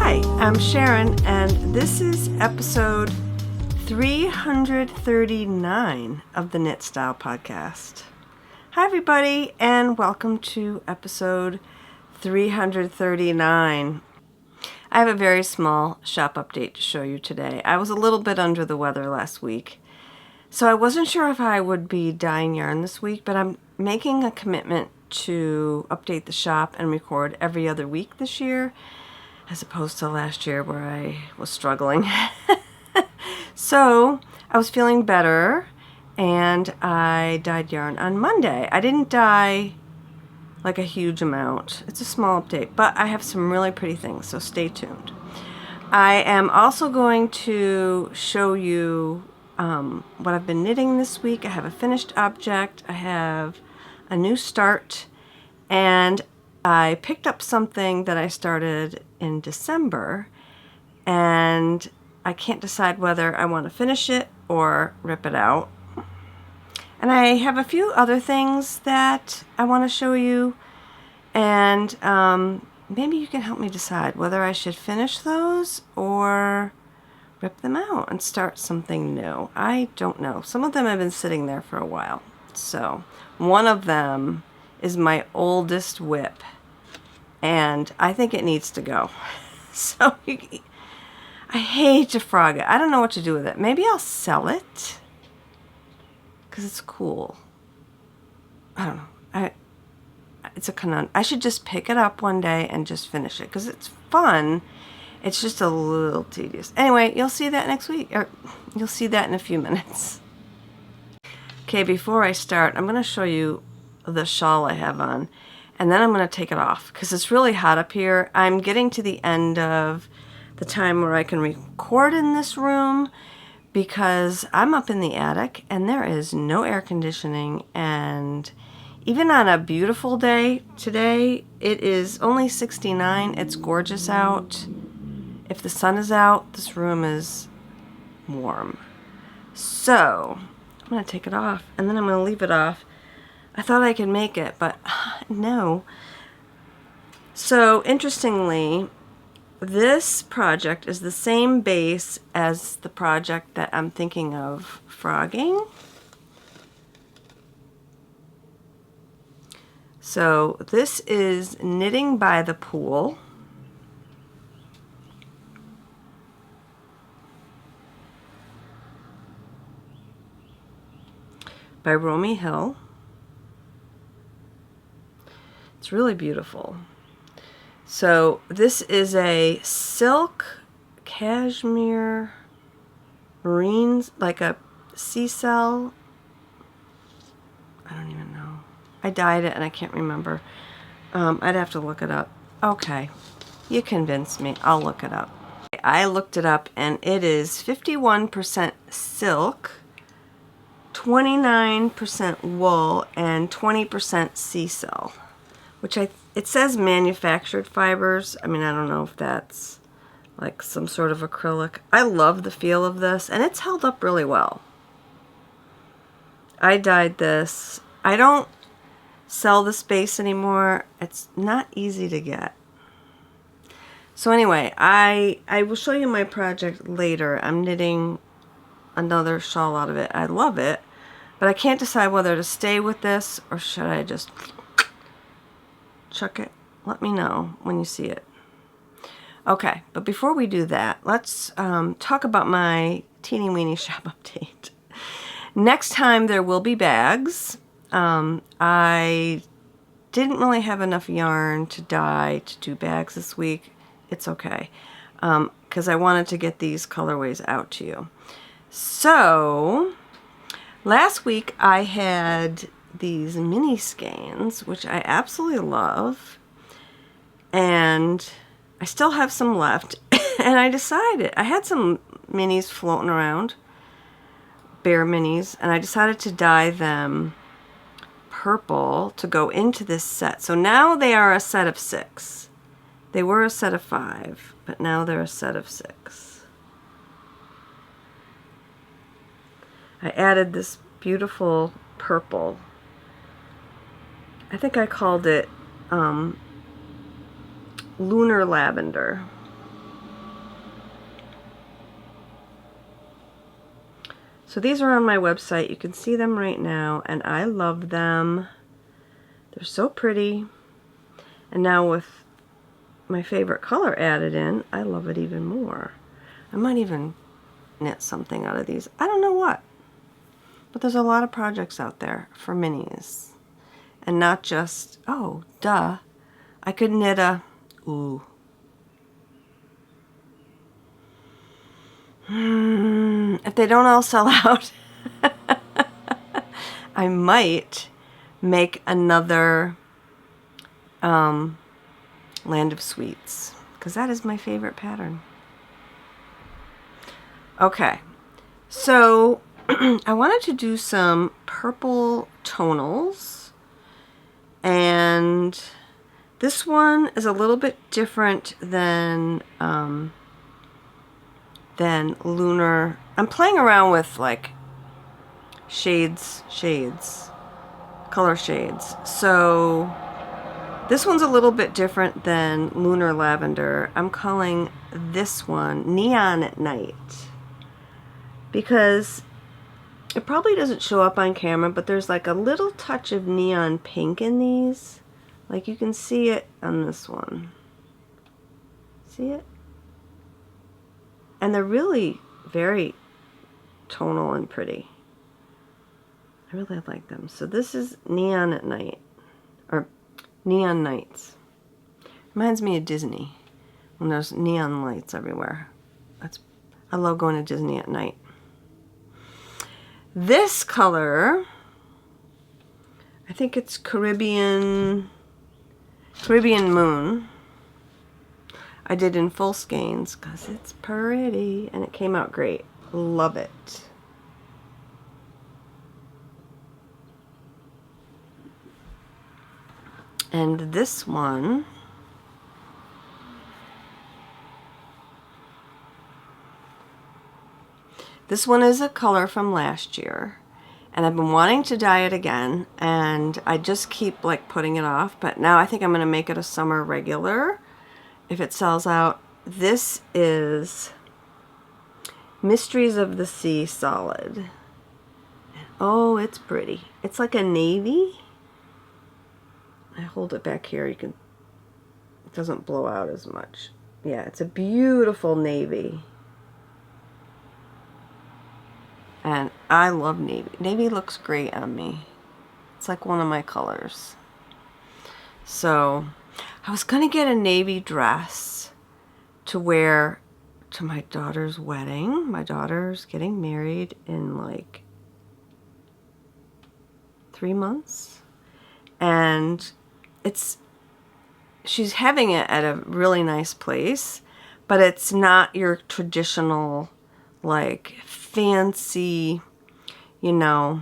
Hi, I'm Sharon, and this is episode 339 of the Knit Style Podcast. Hi, everybody, and welcome to episode 339. I have a very small shop update to show you today. I was a little bit under the weather last week, so I wasn't sure if I would be dyeing yarn this week, but I'm making a commitment to update the shop and record every other week this year, as opposed to last year where I was struggling. So I was feeling better, and I dyed yarn on Monday. I didn't dye like a huge amount. It's a small update, but I have some really pretty things, so stay tuned. I am also going to show you what I've been knitting this week. I have a finished object, I have a new start, and I picked up something that I started in December, and I can't decide whether I want to finish it or rip it out. And I have a few other things that I want to show you, and maybe you can help me decide whether I should finish those or rip them out and start something new. I don't know. Some of them have been sitting there for a while. So one of them is my oldest whip, and I think it needs to go. So I hate to frog it. I don't know what to do with it. Maybe I'll sell it because it's cool. I don't know. It's a conundrum. I should just pick it up one day and just finish it because it's fun. It's just a little tedious. Anyway, you'll see that next week, or you'll see that in a few minutes. Okay, before I start, I'm going to show you the shawl I have on, and then I'm going to take it off because it's really hot up here. I'm getting to the end of the time where I can record in this room because I'm up in the attic and there is no air conditioning, and even on a beautiful day today, it is only 69. It's gorgeous out. If the sun is out, this room is warm. So I'm going to take it off, and then I'm going to leave it off. I thought I could make it, but no. So interestingly, this project is the same base as the project that I'm thinking of frogging. So this is Knitting by the Pool. By Romy Hill. It's really beautiful. So this is a silk cashmere marine, like a sea cell. I don't even know. I dyed it and I can't remember. I'd have to look it up. Okay, you convinced me. I'll look it up. I looked it up, and it is 51% silk, 29% wool, and 20% sea cell, which it says manufactured fibers. I mean, I don't know if that's like some sort of acrylic. I love the feel of this, and it's held up really well. I dyed this. I don't sell this base anymore. It's not easy to get. So anyway, I will show you my project later. I'm knitting another shawl out of it. I love it, but I can't decide whether to stay with this or should I just chuck it. Let me know when you see it. Okay, but before we do that, let's talk about my teeny weeny shop update. Next time there will be bags. I didn't really have enough yarn to dye to do bags this week. It's okay, because I wanted to get these colorways out to you. So last week I had these mini skeins, which I absolutely love, and I still have some left. And I decided, I had some minis floating around, bare minis, and I decided to dye them purple to go into this set. So now they are a set of 6. They were a set of 5, but now they're a set of 6. I added this beautiful purple. I think I called it lunar lavender. So these are on my website. You can see them right now, and I love them. They're so pretty. And now with my favorite color added in, I love it even more. I might even knit something out of these. I don't know what. But there's a lot of projects out there for minis. And not just, oh, duh. I could knit a, ooh. If they don't all sell out, I might make another Land of Sweets, because that is my favorite pattern. Okay, so I wanted to do some purple tonals, and this one is a little bit different than Lunar. I'm playing around with like shades, color shades. So this one's a little bit different than Lunar Lavender. I'm calling this one Neon at Night, because it probably doesn't show up on camera, but there's like a little touch of neon pink in these. Like you can see it on this one. See it? And they're really very tonal and pretty. I really like them. So this is Neon at Night, or Neon Nights. Reminds me of Disney when there's neon lights everywhere. I love going to Disney at night. This color, I think it's Caribbean Moon. I did in full skeins because it's pretty and it came out great. Love it. And this one, is a color from last year, and I've been wanting to dye it again, and I just keep like putting it off, but now I think I'm going to make it a summer regular if it sells out. This is Mysteries of the Sea Solid. Oh, it's pretty. It's like a navy. I hold it back here. It doesn't blow out as much. Yeah, it's a beautiful navy. And I love navy. Navy looks great on me. It's like one of my colors. So I was going to get a navy dress to wear to my daughter's wedding. My daughter's getting married in like 3 months. And she's having it at a really nice place, but it's not your traditional like fancy, you know,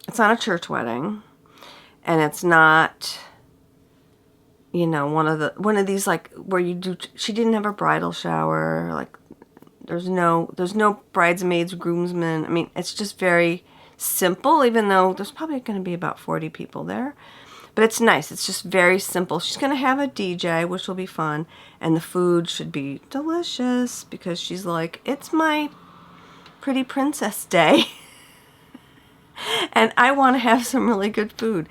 it's not a church wedding, and it's not, you know, one of these like where you do, she didn't have a bridal shower, like there's no bridesmaids, groomsmen. I mean, it's just very simple, even though there's probably going to be about 40 people there. But it's nice. It's just very simple. She's going to have a DJ, which will be fun. And the food should be delicious because she's like, it's my pretty princess day. And I want to have some really good food.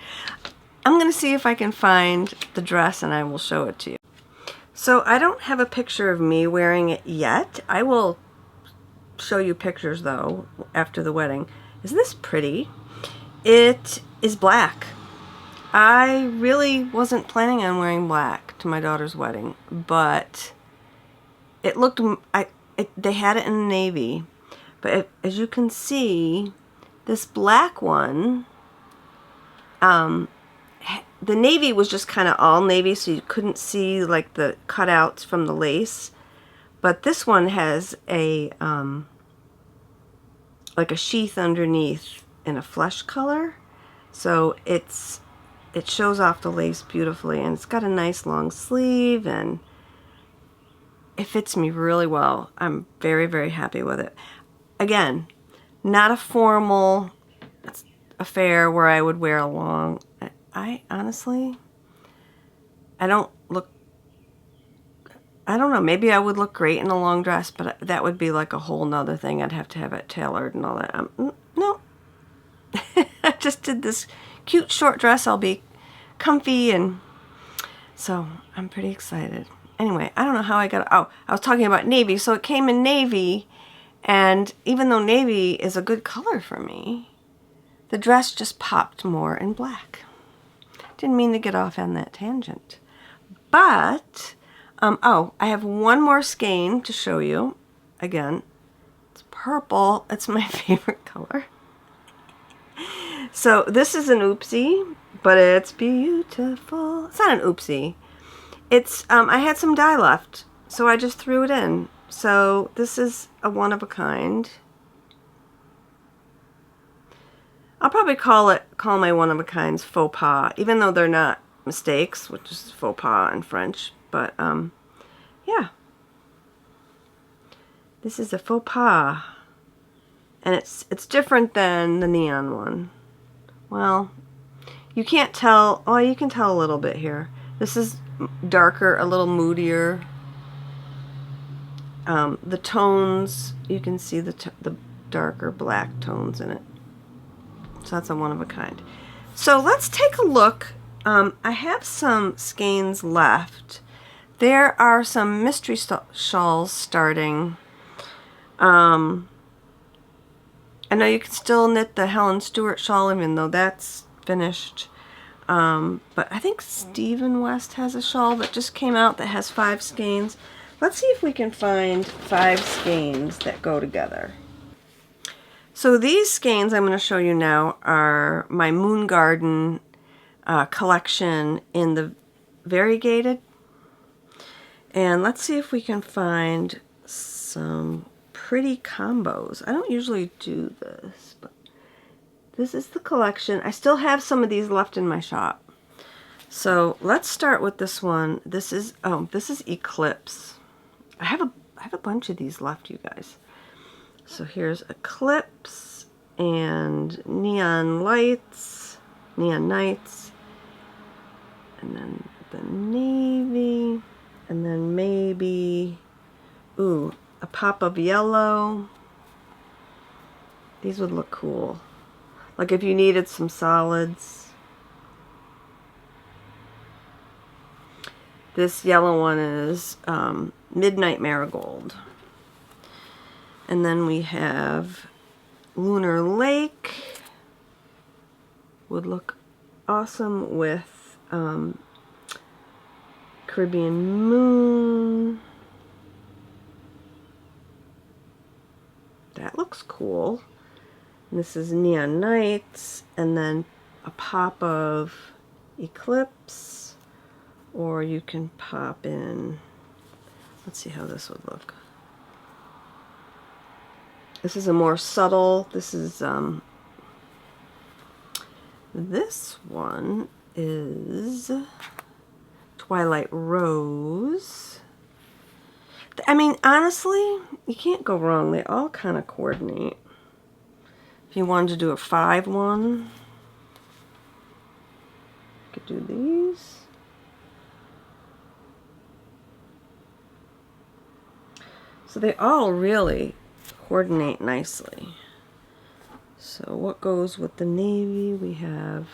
I'm going to see if I can find the dress and I will show it to you. So I don't have a picture of me wearing it yet. I will show you pictures though after the wedding. Isn't this pretty? It is black. I really wasn't planning on wearing black to my daughter's wedding, but it looked, they had it in navy, but as you can see, this black one, the navy was just kind of all navy, so you couldn't see like the cutouts from the lace, but this one has a, like a sheath underneath in a flesh color, so it shows off the lace beautifully, and it's got a nice long sleeve, and it fits me really well. I'm very, very happy with it. Again, not a formal affair where I would wear a long. I honestly, I don't look I don't know, maybe I would look great in a long dress, but that would be like a whole nother thing. I'd have to have it tailored and all that. No. I just did this cute short dress. I'll be comfy, and so I'm pretty excited. Anyway, I don't know how I got, oh, I was talking about navy. So it came in navy, and even though navy is a good color for me, the dress just popped more in black. Didn't mean to get off on that tangent. But, oh, I have one more skein to show you. Again, it's purple. It's my favorite color. So this is an oopsie, but it's beautiful. It's not an oopsie. It's, I had some dye left, so I just threw it in. So this is a one of a kind. I'll probably call my one of a kinds faux pas, even though they're not mistakes, which is faux pas in French. But yeah, this is a faux pas, and it's different than the neon one. Well, you can't tell. Oh, you can tell a little bit here. This is darker, a little moodier. The tones, you can see the darker black tones in it. So that's a one of a kind. So let's take a look. I have some skeins left. There are some mystery shawls starting. I know you can still knit the Helen Stewart shawl even though that's finished. But I think Stephen West has a shawl that just came out that has 5 skeins. Let's see if we can find 5 skeins that go together. So these skeins I'm going to show you now are my Moon Garden collection in the variegated. And let's see if we can find some pretty combos. I don't usually do this, but this is the collection. I still have some of these left in my shop. So let's start with this one. This is Eclipse. I have a bunch of these left, you guys. So here's Eclipse and Neon Lights, Neon Nights, and then the navy, and then maybe, ooh, a pop of yellow. These would look cool. Like if you needed some solids. This yellow one is Midnight Marigold. And then we have Lunar Lake. Would look awesome with Caribbean Moon. That looks cool. And this is Neon Nights, and then a pop of Eclipse, or you can pop in, let's see how this would look. This is a more subtle, this one is Twilight Rose. I mean, honestly, you can't go wrong. They all kind of coordinate. If you wanted to do a 5 one, you could do these. So they all really coordinate nicely. So what goes with the navy? We have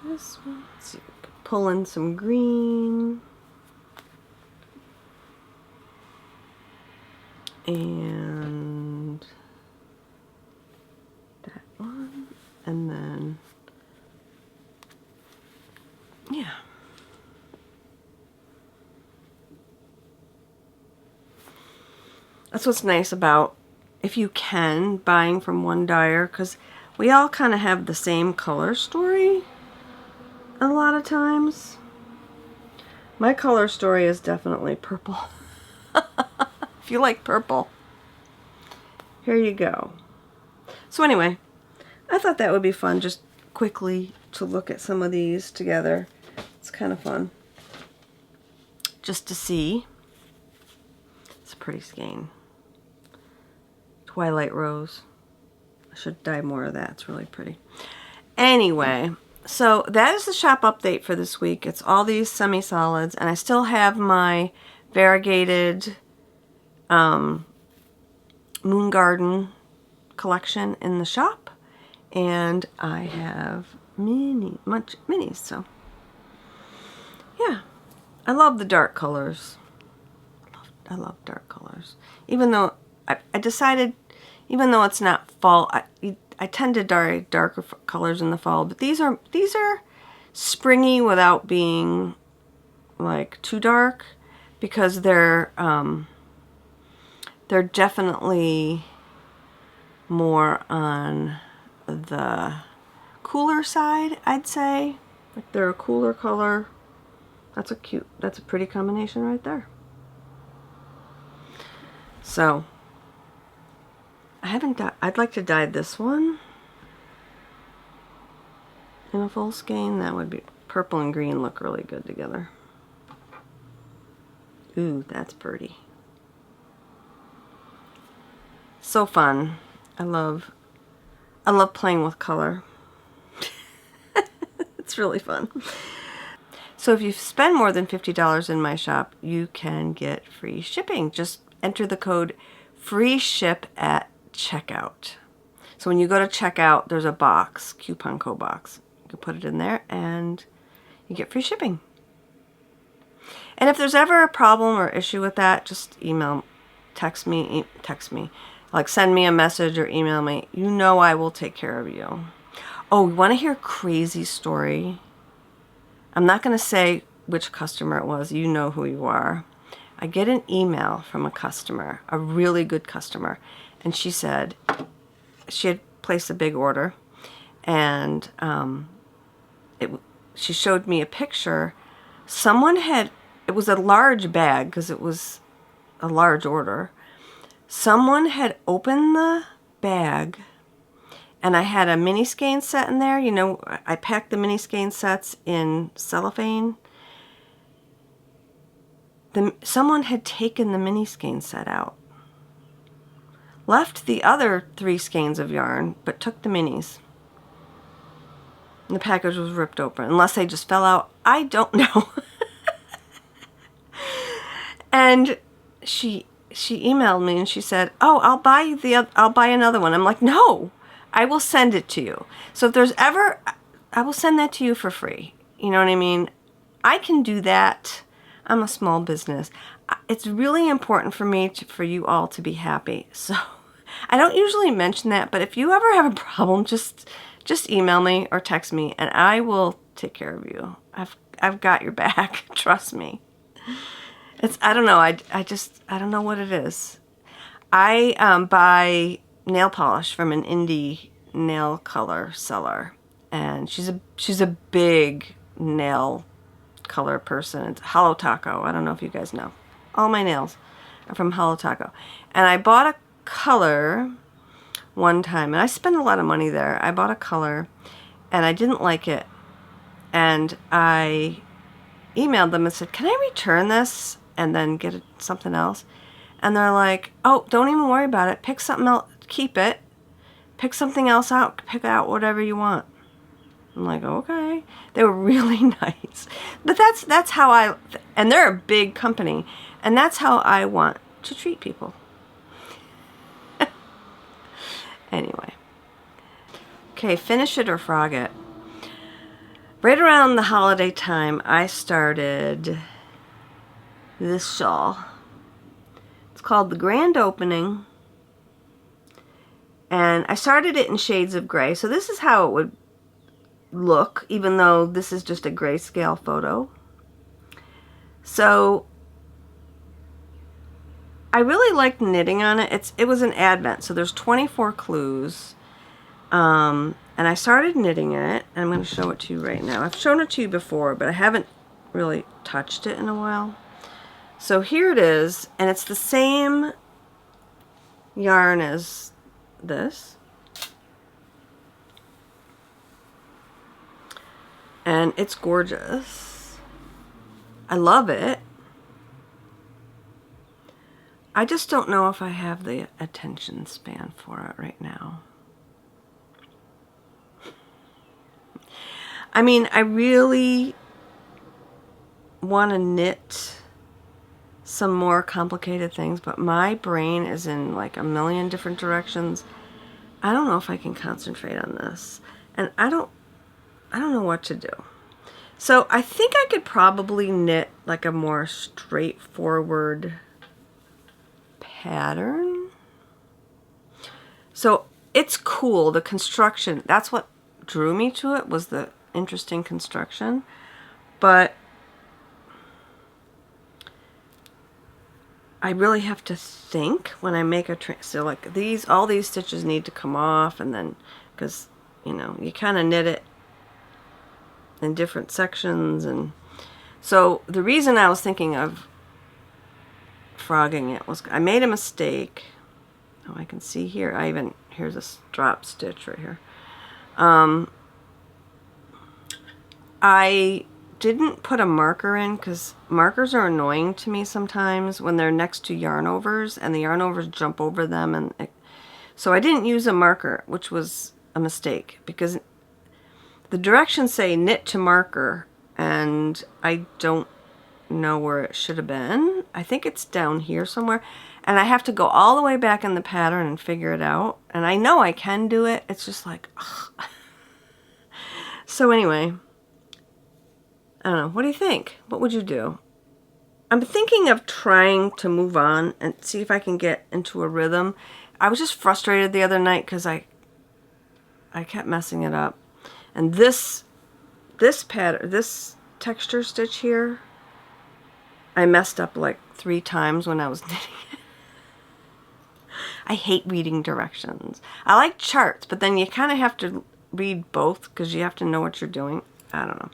this one. Let's see, we could pull in some green. And that one, and then, yeah. That's what's nice about, if you can, buying from one dyer, because we all kind of have the same color story a lot of times. My color story is definitely purple. If you like purple, here you go. So anyway, I thought that would be fun just quickly to look at some of these together. It's kind of fun just to see. It's a pretty skein. Twilight Rose. I should dye more of that. It's really pretty. Anyway, So that is the shop update for this week. It's all these semi-solids, and I still have my variegated Moon Garden collection in the shop, and I have minis, so yeah. I love the dark colors. I love dark colors. Even though I decided, even though it's not fall, I tend to dye darker colors in the fall, but these are springy without being like too dark, because they're definitely more on the cooler side, I'd say. Like they're a cooler color. That's a pretty combination right there. So I haven't dyed. I'd like to dye this one in a full skein. That would be, purple and green look really good together. Ooh, that's pretty. So fun. I love playing with color. It's really fun. So if you spend more than $50 in my shop, you can get free shipping. Just enter the code FREESHIP at checkout. So when you go to checkout, there's a box, coupon code box. You can put it in there and you get free shipping. And if there's ever a problem or issue with that, just text me, like send me a message or email me. You know I will take care of you. Oh, you want to hear a crazy story? I'm not going to say which customer it was. You know who you are. I get an email from a customer, a really good customer, and she said she had placed a big order, and she showed me a picture. It was a large bag because it was a large order. Someone had opened the bag, and I had a mini skein set in there. You know, I packed the mini skein sets in cellophane. Someone had taken the mini skein set out. Left the other 3 skeins of yarn, but took the minis. And the package was ripped open. Unless they just fell out. I don't know. And she emailed me and she said, "Oh, I'll buy another one." I'm like, "No. I will send it to you. So if there's ever, I will send that to you for free." You know what I mean? I can do that. I'm a small business. It's really important for me for you all to be happy. So I don't usually mention that, but if you ever have a problem, just email me or text me and I will take care of you. I've got your back. Trust me. I don't know. I don't know what it is. I buy nail polish from an indie nail color seller, and she's a big nail color person. It's Hollow Taco. I don't know if you guys know. All my nails are from Hollow Taco. And I bought a color one time, and I spent a lot of money there. I bought a color and I didn't like it, and I emailed them and said, "Can I return this and then get something else?" And they're like, "Oh, don't even worry about it. Pick something else. Keep it. Pick something else out. Pick out whatever you want." I'm like, "Okay." They were really nice. But that's how and they're a big company, and that's how I want to treat people. Anyway. Okay, finish it or frog it. Right around the holiday time, I started this shawl. It's called The Grand Opening. And I started it in shades of gray. So this is how it would look, even though this is just a grayscale photo. So I really liked knitting on it. It was an advent, so there's 24 clues. And I started knitting it, and I'm going to show it to you right now. I've shown it to you before, but I haven't really touched it in a while. So here it is, and it's the same yarn as this. And it's gorgeous. I love it. I just don't know if I have the attention span for it right now. I mean, I really want to knit some more complicated things, but my brain is in like a million different directions. I don't know if I can concentrate on this, and I don't know what to do. So I think I could probably knit like a more straightforward pattern. So it's cool, the construction. That's what drew me to it, was the interesting construction. But I really have to think when I make a so like all these stitches need to come off, and then because you know you kind of knit it in different sections. And so the reason I was thinking of frogging it was I made a mistake. Oh, I can see here. Here's a drop stitch right here. I didn't put a marker in because markers are annoying to me sometimes when they're next to yarn overs and the yarn overs jump over them, and so I didn't use a marker, which was a mistake because the directions say knit to marker and I don't know where it should have been. I think it's down here somewhere, and I have to go all the way back in the pattern and figure it out, and I know I can do it. It's just like ugh. So anyway, I don't know. What do you think? What would you do? I'm thinking of trying to move on and see if I can get into a rhythm. I was just frustrated the other night because I kept messing it up. And this pattern, this texture stitch here, I messed up like 3 times when I was knitting it. I hate reading directions. I like charts, but then you kind of have to read both because you have to know what you're doing. I don't know.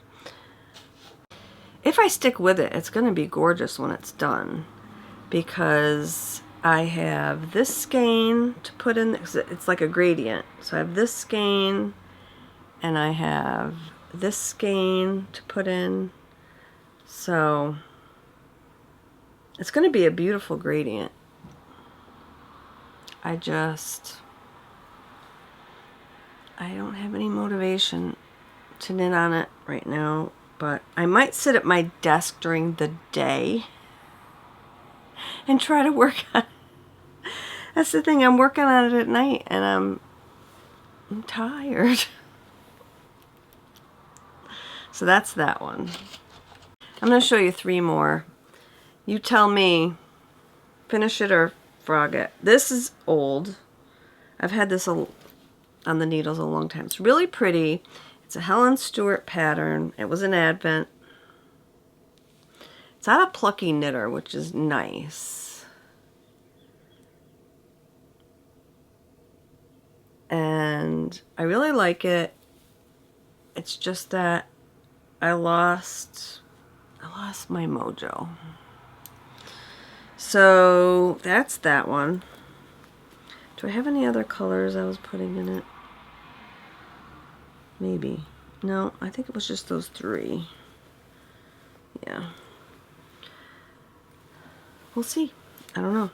If I stick with it, it's going to be gorgeous when it's done, because I have this skein to put in. It's like a gradient. So I have this skein, and I have this skein to put in. So it's going to be a beautiful gradient. I don't have any motivation to knit on it right now. But I might sit at my desk during the day and try to work on it. That's the thing, I'm working on it at night and I'm tired. So that's that one. I'm going to show you 3 more. You tell me, finish it or frog it. This is old. I've had this on the needles a long time. It's really pretty. It's a Helen Stewart pattern. It was an Advent. It's out of Plucky Knitter, which is nice. And I really like it. It's just that I lost my mojo. So that's that one. Do I have any other colors I was putting in it? Maybe. No, I think it was just those 3. Yeah. We'll see. I don't know.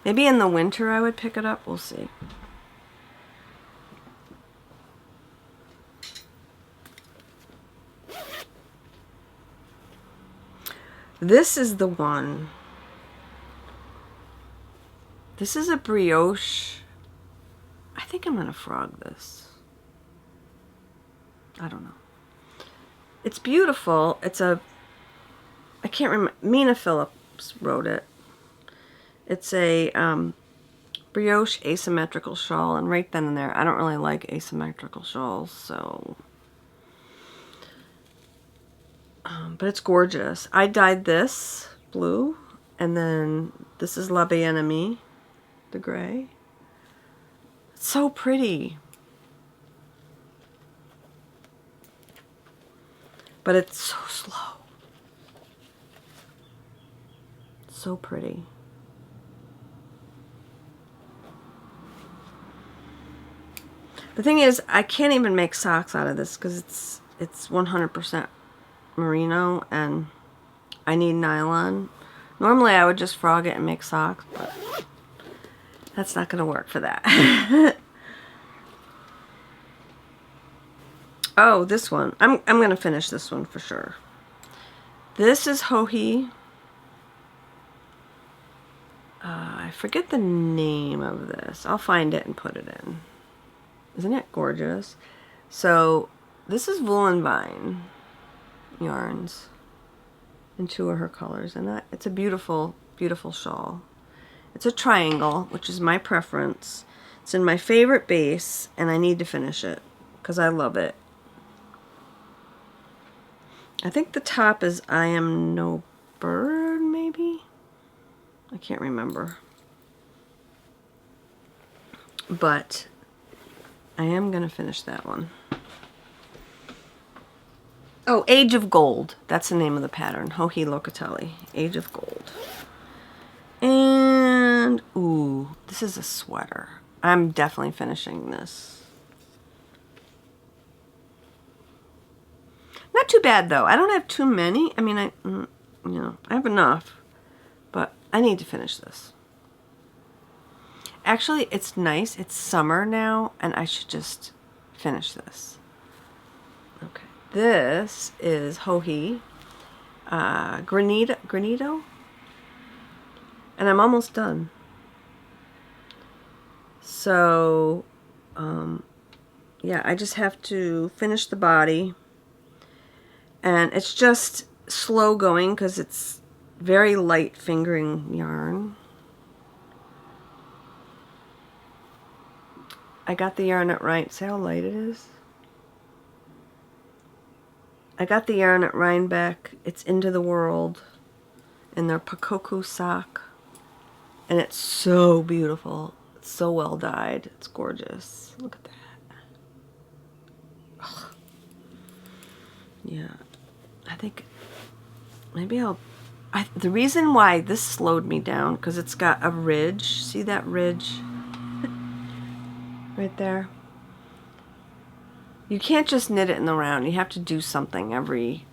Maybe in the winter I would pick it up. We'll see. This is the one. This is a brioche. I think I'm going to frog this. I don't know. It's beautiful. It's I can't remember. Mina Phillips wrote it. It's a brioche asymmetrical shawl, and right then and there, I don't really like asymmetrical shawls, so. But it's gorgeous. I dyed this blue, and then this is La Bien-Aimée, the gray. It's so pretty. But it's so slow. So pretty. The thing is, I can't even make socks out of this because it's 100% merino and I need nylon. Normally I would just frog it and make socks, but that's not going to work for that. Oh, this one. I'm going to finish this one for sure. This is Hohi. I forget the name of this. I'll find it and put it in. Isn't it gorgeous? So this is Wool and Vine yarns in 2 of her colors, and it's a beautiful, beautiful shawl. It's a triangle, which is my preference. It's in my favorite base, and I need to finish it because I love it. I think the top is I Am No Bird, maybe? I can't remember. But I am going to finish that one. Oh, Age of Gold. That's the name of the pattern. Hohi Locatelli. Age of Gold. And, ooh, this is a sweater. I'm definitely finishing this. Not too bad, though. I don't have too many. I mean, I have enough. But I need to finish this. Actually, it's nice. It's summer now, and I should just finish this. Okay. This is Hohi Granito. And I'm almost done. So, yeah, I just have to finish the body. And it's just slow going because it's very light fingering yarn. I got the yarn at Rhine. See how light it is? I got the yarn at Rhinebeck. It's Into the World in their Pakoku sock. And it's so beautiful. It's so well dyed. It's gorgeous. Look at that. Ugh. Yeah. I think maybe the reason why this slowed me down, because it's got a ridge. See that ridge? Right there. You can't just knit it in the round. You have to do something every,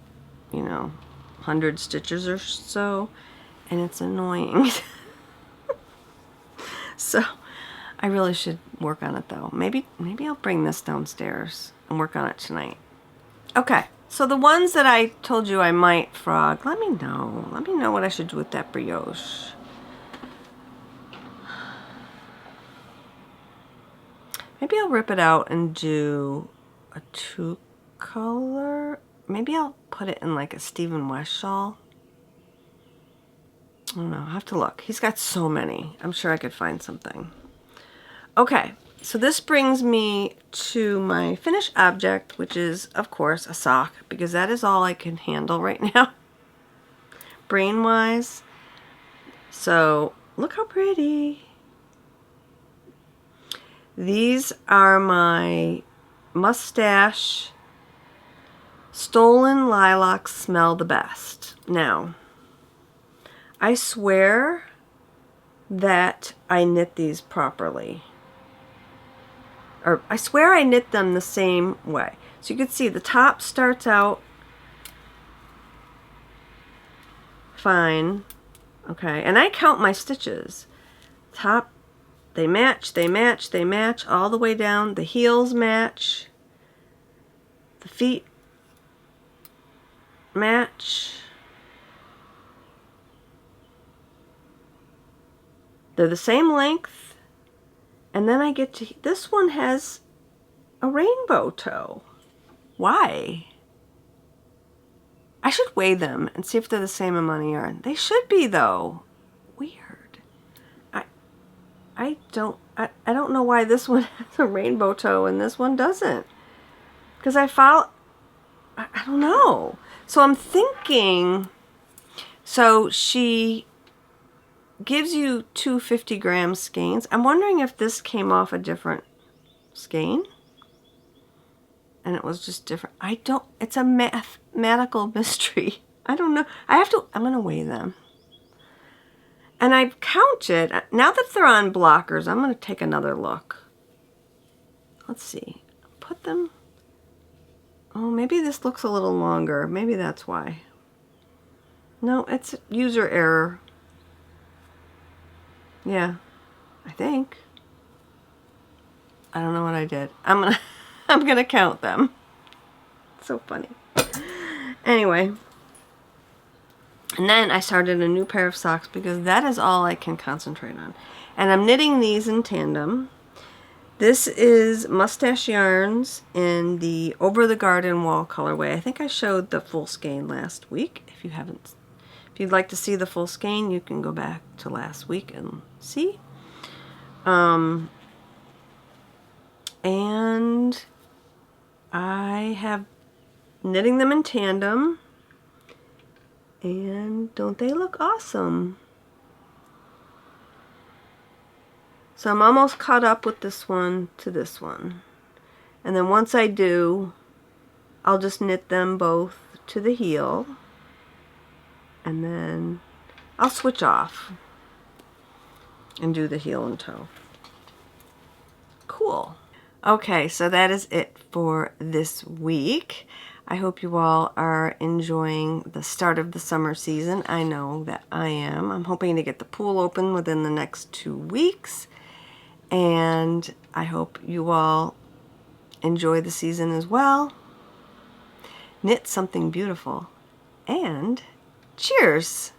100 stitches or so. And it's annoying. So I really should work on it though. Maybe I'll bring this downstairs and work on it tonight. Okay. So the ones that I told you I might frog, let me know. Let me know what I should do with that brioche. Maybe I'll rip it out and do a 2-color. Maybe I'll put it in like a Stephen West shawl. I don't know. I'll have to look. He's got so many. I'm sure I could find something. Okay. So this brings me to my finished object, which is, of course, a sock, because that is all I can handle right now, brain-wise. So, look how pretty. These are my mustache Stolen Lilacs Smell the Best. Now, I swear that I knit these properly. Or I swear I knit them the same way. So you can see the top starts out fine. Okay, and I count my stitches. Top, they match, they match, they match all the way down. The heels match. The feet match. They're the same length. And then I get to, this one has a rainbow toe. Why? I should weigh them and see if they're the same amount of yarn. They should be though. Weird. I don't know why this one has a rainbow toe and this one doesn't. Because I don't know. So I'm thinking, so she gives you 2 50-gram skeins. I'm wondering if this came off a different skein and it was just different. It's a mathematical mystery. I don't know. I'm going to weigh them. And I've counted. Now that they're on blockers, I'm going to take another look. Let's see. Put them. Oh, maybe this looks a little longer. Maybe that's why. No, it's user error. Yeah, I think. I don't know what I did. I'm gonna count them. So funny. Anyway. And then I started a new pair of socks because that is all I can concentrate on. And I'm knitting these in tandem. This is Mustache Yarns in the Over the Garden Wall colorway. I think I showed the full skein last week. If you haven't, if you'd like to see the full skein, you can go back to last week and see. And I have knitting them in tandem. And don't they look awesome? So I'm almost caught up with this one to this one. And then once I do, I'll just knit them both to the heel. And then I'll switch off and do the heel and toe. Cool. Okay, so that is it for this week. I hope you all are enjoying the start of the summer season. I know that I am. I'm hoping to get the pool open within the next 2 weeks. And I hope you all enjoy the season as well. Knit something beautiful. And cheers!